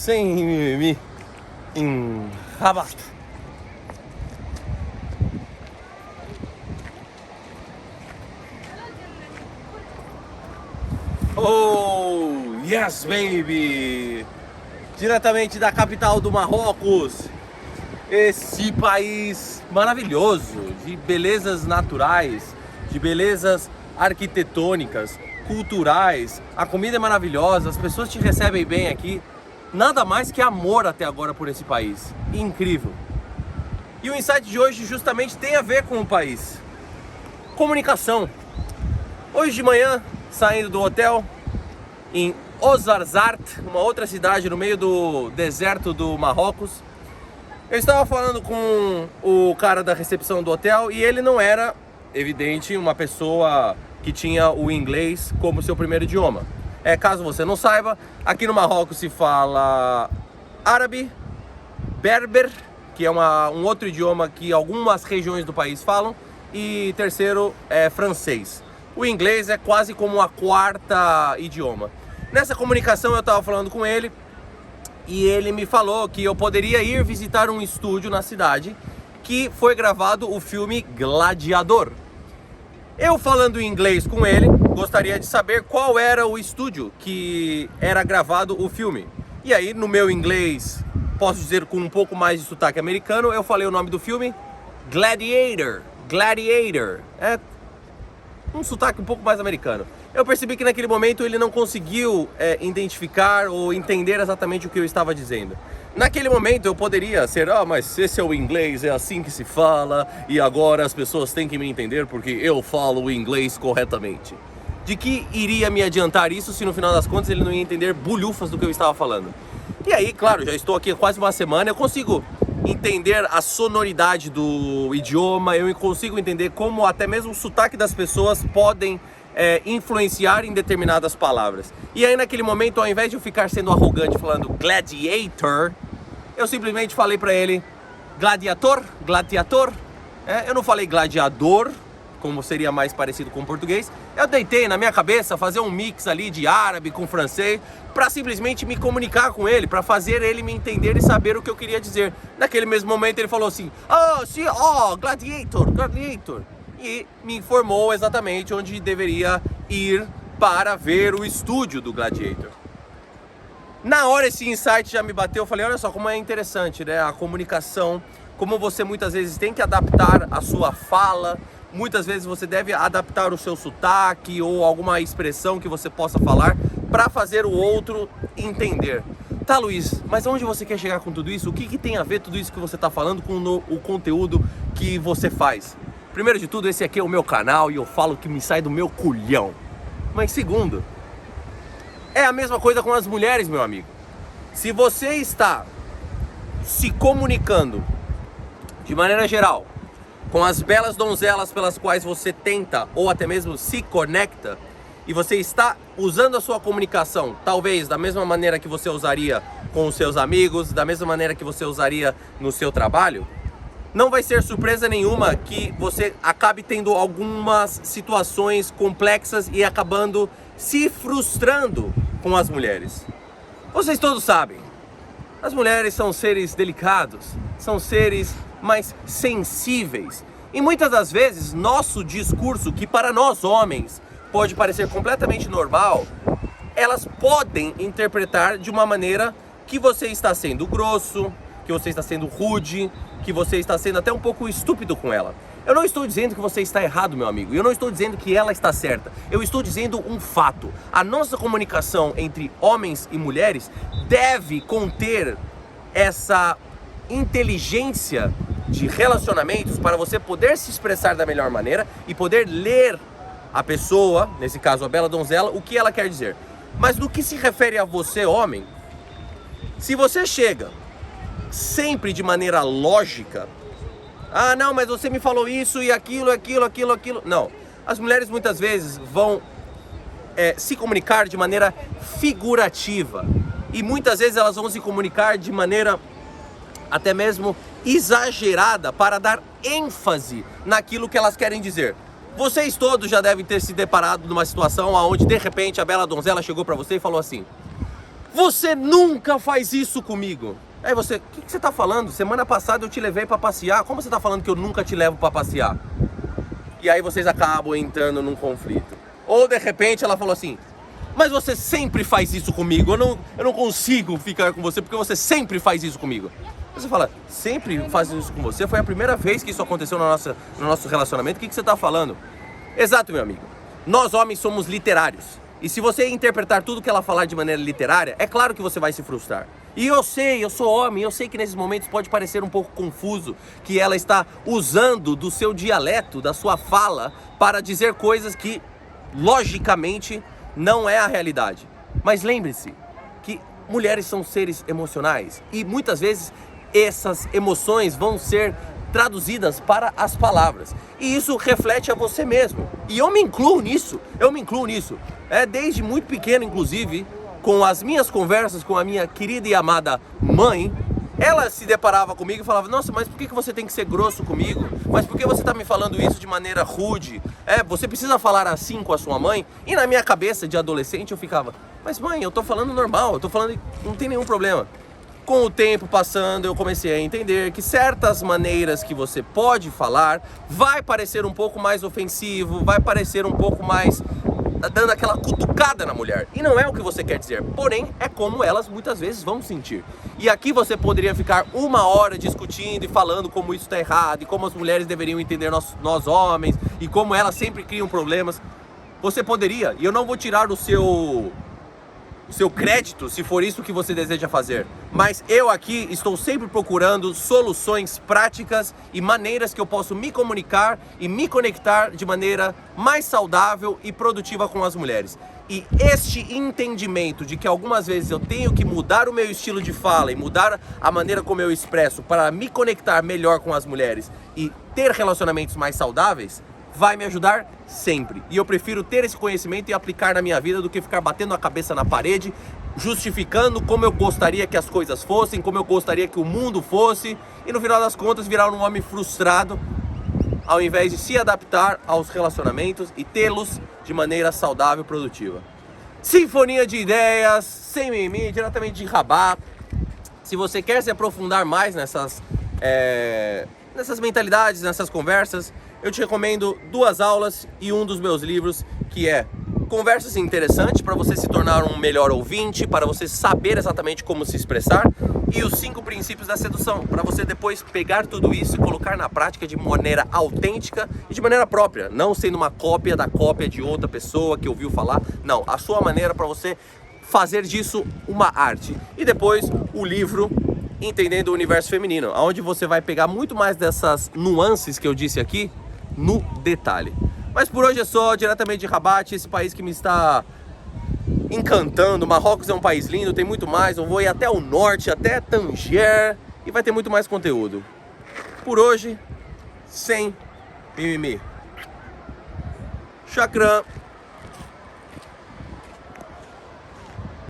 sem mimimi em Rabat. Oh, yes, baby! Diretamente da capital do Marrocos, esse país maravilhoso, de belezas naturais, de belezas arquitetônicas, culturais, a comida é maravilhosa, as pessoas te recebem bem aqui, nada mais que amor até agora por esse país, incrível. E o insight de hoje justamente tem a ver com o país, comunicação. Hoje de manhã, saindo do hotel em Ouarzazate, uma outra cidade no meio do deserto do Marrocos, eu estava falando com o cara da recepção do hotel e ele não era, evidente, uma pessoa que tinha o inglês como seu primeiro idioma. Caso você não saiba, aqui no Marrocos se fala árabe, berber, que é um outro idioma que algumas regiões do país falam, e terceiro é francês. O inglês é quase como a quarta idioma. Nessa comunicação eu estava falando com ele e ele me falou que eu poderia ir visitar um estúdio na cidade que foi gravado o filme Gladiador. Eu falando inglês com ele, gostaria de saber qual era o estúdio que era gravado o filme. E aí, no meu inglês, posso dizer com um pouco mais de sotaque americano, eu falei o nome do filme, Gladiator. Gladiator. É um sotaque um pouco mais americano. Eu percebi que naquele momento ele não conseguiu identificar ou entender exatamente o que eu estava dizendo. Naquele momento eu poderia ser, mas esse é o inglês, é assim que se fala, e agora as pessoas têm que me entender porque eu falo o inglês corretamente. De que iria me adiantar isso se no final das contas ele não ia entender bulhufas do que eu estava falando? E aí, claro, já estou aqui há quase uma semana, eu consigo entender a sonoridade do idioma, eu consigo entender como até mesmo o sotaque das pessoas podem influenciar em determinadas palavras. E aí naquele momento, ao invés de eu ficar sendo arrogante falando gladiator, eu simplesmente falei pra ele gladiator, gladiator. Eu não falei gladiador, como seria mais parecido com o português. Eu deitei na minha cabeça fazer um mix ali de árabe com francês para simplesmente me comunicar com ele, para fazer ele me entender e saber o que eu queria dizer. Naquele mesmo momento ele falou assim, sim, gladiator, gladiator. E me informou exatamente onde deveria ir para ver o estúdio do Gladiator. Na hora esse insight já me bateu, eu falei, olha só como é interessante, né? A comunicação, como você muitas vezes tem que adaptar a sua fala, muitas vezes você deve adaptar o seu sotaque ou alguma expressão que você possa falar para fazer o outro entender. Tá, Luiz, mas onde você quer chegar com tudo isso? O que tem a ver tudo isso que você está falando com o conteúdo que você faz? Primeiro de tudo, esse aqui é o meu canal e eu falo que me sai do meu culhão. Mas segundo, é a mesma coisa com as mulheres, meu amigo. Se você está se comunicando de maneira geral com as belas donzelas pelas quais você tenta ou até mesmo se conecta, e você está usando a sua comunicação, talvez da mesma maneira que você usaria com os seus amigos, da mesma maneira que você usaria no seu trabalho, não vai ser surpresa nenhuma que você acabe tendo algumas situações complexas e acabando se frustrando com as mulheres. Vocês todos sabem, as mulheres são seres delicados, são seres mais sensíveis. E muitas das vezes, nosso discurso, que para nós homens pode parecer completamente normal, elas podem interpretar de uma maneira que você está sendo grosso, que você está sendo rude, que você está sendo até um pouco estúpido com ela. Eu não estou dizendo que você está errado, meu amigo. Eu não estou dizendo que ela está certa. Eu estou dizendo um fato. A nossa comunicação entre homens e mulheres deve conter essa inteligência de relacionamentos para você poder se expressar da melhor maneira e poder ler a pessoa, nesse caso a bela donzela, o que ela quer dizer. Mas no que se refere a você, homem, se você chega sempre de maneira lógica, não, mas você me falou isso e aquilo. Não, as mulheres muitas vezes vão se comunicar de maneira figurativa e muitas vezes elas vão se comunicar de maneira até mesmo exagerada para dar ênfase naquilo que elas querem dizer. Vocês todos já devem ter se deparado numa situação onde de repente a bela donzela chegou para você e falou assim: você nunca faz isso comigo. Aí você, o que você tá falando? Semana passada eu te levei pra passear, como você tá falando que eu nunca te levo pra passear? E aí vocês acabam entrando num conflito. Ou de repente ela falou assim, mas você sempre faz isso comigo, eu não consigo ficar com você porque você sempre faz isso comigo. Você fala, sempre faz isso com você? Foi a primeira vez que isso aconteceu no nosso relacionamento, o que você tá falando? Exato, meu amigo. Nós homens somos literários. E se você interpretar tudo que ela falar de maneira literária, é claro que você vai se frustrar. E eu sei, eu sou homem, eu sei que nesses momentos pode parecer um pouco confuso que ela está usando do seu dialeto, da sua fala, para dizer coisas que, logicamente, não é a realidade. Mas lembre-se que mulheres são seres emocionais e muitas vezes essas emoções vão ser traduzidas para as palavras. E isso reflete a você mesmo. E eu me incluo nisso, desde muito pequeno, inclusive, com as minhas conversas com a minha querida e amada mãe, ela se deparava comigo e falava, nossa, mas por que você tem que ser grosso comigo? Mas por que você está me falando isso de maneira rude? Você precisa falar assim com a sua mãe? E na minha cabeça de adolescente eu ficava, mas mãe, eu tô falando normal, eu tô falando, não tem nenhum problema. Com o tempo passando, eu comecei a entender que certas maneiras que você pode falar vai parecer um pouco mais ofensivo, vai parecer um pouco mais dando aquela cutucada na mulher. E não é o que você quer dizer, porém é como elas muitas vezes vão sentir. E aqui você poderia ficar 1 hora discutindo e falando como isso está errado, e como as mulheres deveriam entender nós homens, e como elas sempre criam problemas. Você poderia, e eu não vou tirar o seu crédito se for isso que você deseja fazer, mas eu aqui estou sempre procurando soluções práticas e maneiras que eu posso me comunicar e me conectar de maneira mais saudável e produtiva com as mulheres. E este entendimento de que algumas vezes eu tenho que mudar o meu estilo de fala e mudar a maneira como eu expresso para me conectar melhor com as mulheres e ter relacionamentos mais saudáveis, vai me ajudar sempre. E eu prefiro ter esse conhecimento e aplicar na minha vida do que ficar batendo a cabeça na parede, justificando como eu gostaria que as coisas fossem, como eu gostaria que o mundo fosse, e no final das contas virar um homem frustrado, ao invés de se adaptar aos relacionamentos e tê-los de maneira saudável e produtiva. Sinfonia de ideias, sem mimimi, diretamente de Rabat. Se você quer se aprofundar mais nessas mentalidades, nessas conversas, eu te recomendo 2 aulas e um dos meus livros, que é Conversas Interessantes, para você se tornar um melhor ouvinte, para você saber exatamente como se expressar, e os 5 princípios da sedução, para você depois pegar tudo isso e colocar na prática de maneira autêntica e de maneira própria, não sendo uma cópia da cópia de outra pessoa que ouviu falar, não, a sua maneira para você fazer disso uma arte. E depois o livro Entendendo o Universo Feminino, onde você vai pegar muito mais dessas nuances que eu disse aqui no detalhe. Mas por hoje é só, diretamente de Rabat, esse país que me está encantando. Marrocos é um país lindo, tem muito mais. Eu vou ir até o norte, até Tanger, e vai ter muito mais conteúdo. Por hoje, sem mimimi. Chakram.